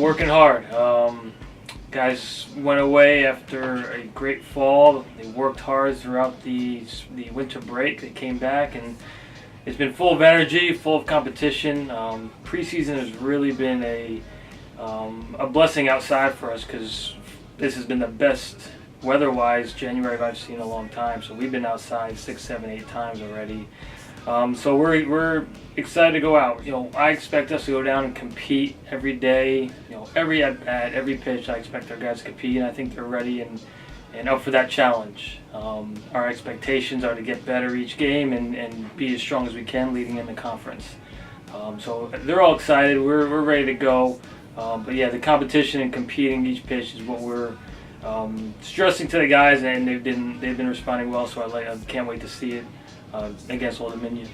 working hard. Guys went away after a great fall. They worked hard throughout the winter break. They came back, and it's been full of energy, full of competition. Preseason has really been a blessing outside for us because this has been the best weather-wise January I've seen in a long time. So we've been outside 6, 7, 8 times already. So we're excited to go out. I expect us to go down and compete every day. Every at bat, every pitch, I expect our guys to compete, and I think they're ready and up for that challenge. Our expectations are to get better each game and be as strong as we can leading in the conference. So they're all excited. We're ready to go. But yeah, the competition and competing each pitch is what we're stressing to the guys, and they've been responding well. So I can't wait to see it against Old Dominion.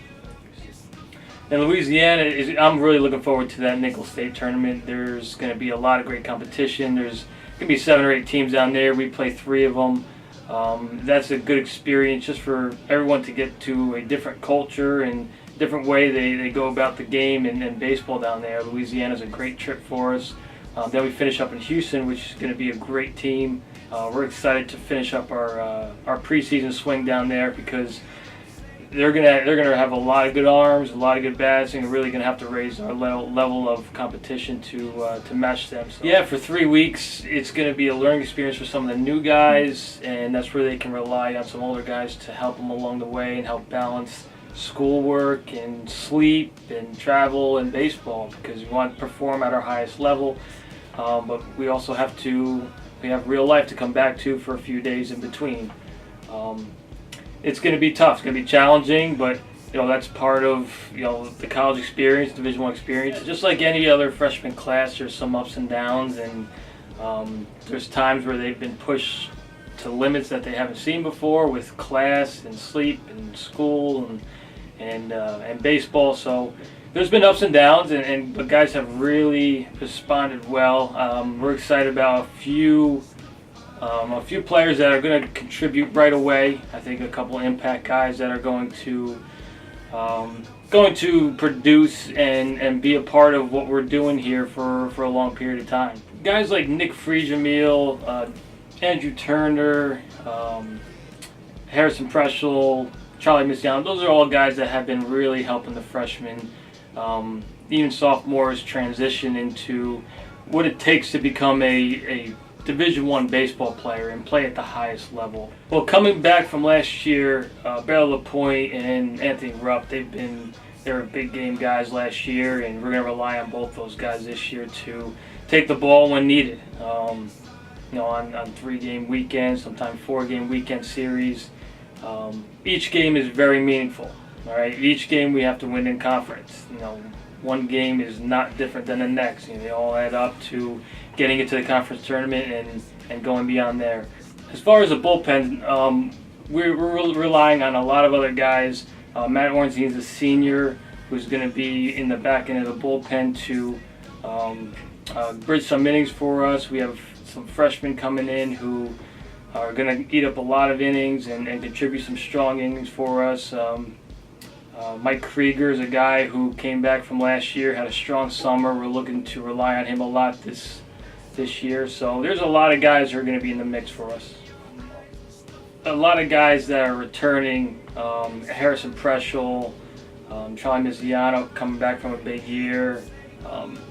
In Louisiana, I'm really looking forward to that Nickel State tournament. There's going to be a lot of great competition. There's going to be 7 or 8 teams down there. We play 3 of them. That's a good experience just for everyone to get to a different culture and different way they go about the game and baseball down there. Louisiana's a great trip for us. Then we finish up in Houston, which is going to be a great team. We're excited to finish up our preseason swing down there because they're gonna have a lot of good arms, a lot of good bats, and we're really gonna have to raise our level of competition to match them. So yeah, for 3 weeks, it's gonna be a learning experience for some of the new guys, and that's where they can rely on some older guys to help them along the way and help balance schoolwork and sleep and travel and baseball because we want to perform at our highest level, but we also have real life to come back to for a few days in between. It's going to be tough. It's going to be challenging, but that's part of the college experience, Division I experience. Just like any other freshman class, there's some ups and downs, and there's times where they've been pushed to limits that they haven't seen before with class and sleep and school and baseball. So there's been ups and downs, and the guys have really responded well. We're excited about a few players that are going to contribute right away. I think a couple of impact guys that are going to produce and be a part of what we're doing here for a long period of time. Guys like Nick Friedjamil, Andrew Turner, Harrison Preschel, Charlie Misiano, those are all guys that have been really helping the freshmen, even sophomores, transition into what it takes to become a Division I baseball player and play at the highest level. Well, coming back from last year, Barry LaPointe and Anthony Rupp, they were big game guys last year, and we're going to rely on both those guys this year to take the ball when needed. On 3-game weekends, sometimes 4-game weekend series. Each game is very meaningful. All right, each game we have to win in conference. One game is not different than the next. They all add up to getting into the conference tournament and going beyond there. As far as the bullpen, we're relying on a lot of other guys. Matt Ornstein's a senior who's going to be in the back end of the bullpen to bridge some innings for us. We have some freshmen coming in who are going to eat up a lot of innings and contribute some strong innings for us. Mike Krieger is a guy who came back from last year, had a strong summer. We're looking to rely on him a lot this year. So there's a lot of guys who are going to be in the mix for us. A lot of guys that are returning, Harrison Preschel, Charlie Misiano coming back from a big year.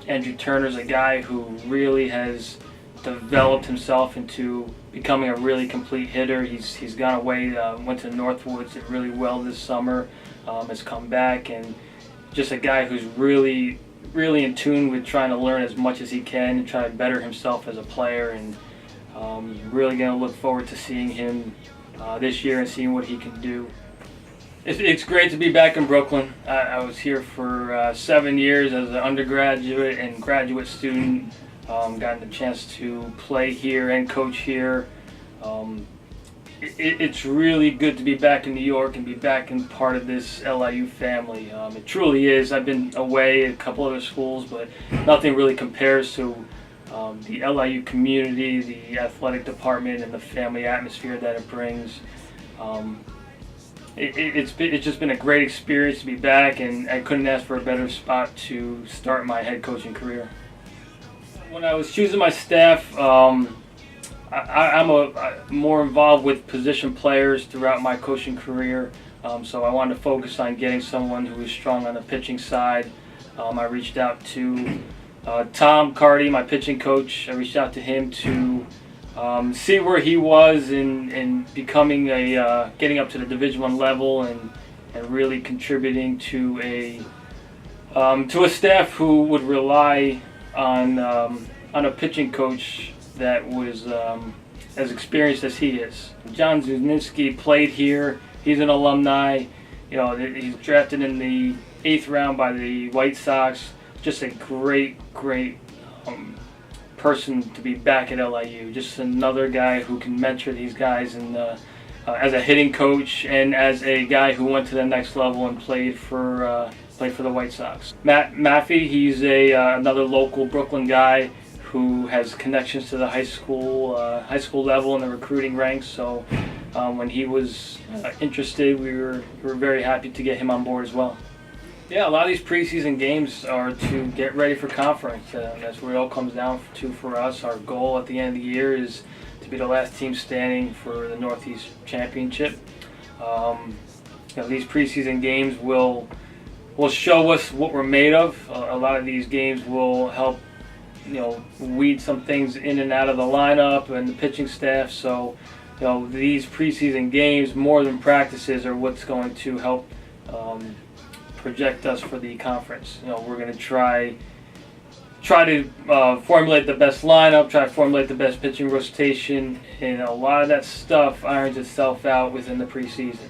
Andrew Turner's a guy who really has developed himself into becoming a really complete hitter. He's gone away, went to Northwoods, did really well this summer. Has come back, and just a guy who's really in tune with trying to learn as much as he can and try to better himself as a player, and really going to look forward to seeing him this year and seeing what he can do. It's great to be back in Brooklyn. I was here for 7 years as an undergraduate and graduate student. Gotten the chance to play here and coach here. It's really good to be back in New York and be back in part of this LIU family. It truly is. I've been away at a couple other schools, but nothing really compares to the LIU community, the athletic department, and the family atmosphere that it brings. It's just been a great experience to be back, and I couldn't ask for a better spot to start my head coaching career. When I was choosing my staff, I'm more involved with position players throughout my coaching career, so I wanted to focus on getting someone who is strong on the pitching side. I reached out to Tom Carty, my pitching coach. I reached out to him to see where he was in becoming getting up to the Division I level and really contributing to a staff who would rely on a pitching coach that was as experienced as he is. John Zuniski played here. He's an alumni. You know, he's drafted in the 8th round by the White Sox. Just a great person to be back at LIU. Just another guy who can mentor these guys and as a hitting coach and as a guy who went to the next level and played for the White Sox. Matt Maffey, he's another local Brooklyn guy who has connections to the high school level in the recruiting ranks. So when he was interested, we were very happy to get him on board as well. Yeah, a lot of these preseason games are to get ready for conference. That's where it all comes down to for us. Our goal at the end of the year is to be the last team standing for the Northeast Championship. These preseason games will show us what we're made of. A lot of these games will help, weed some things in and out of the lineup and the pitching staff. So, these preseason games, more than practices, are what's going to help project us for the conference. We're going to try to formulate the best lineup, try to formulate the best pitching rotation, and a lot of that stuff irons itself out within the preseason.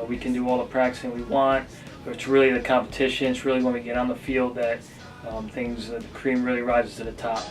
We can do all the practicing we want, but it's really the competition. It's really when we get on the field that the cream really rises to the top.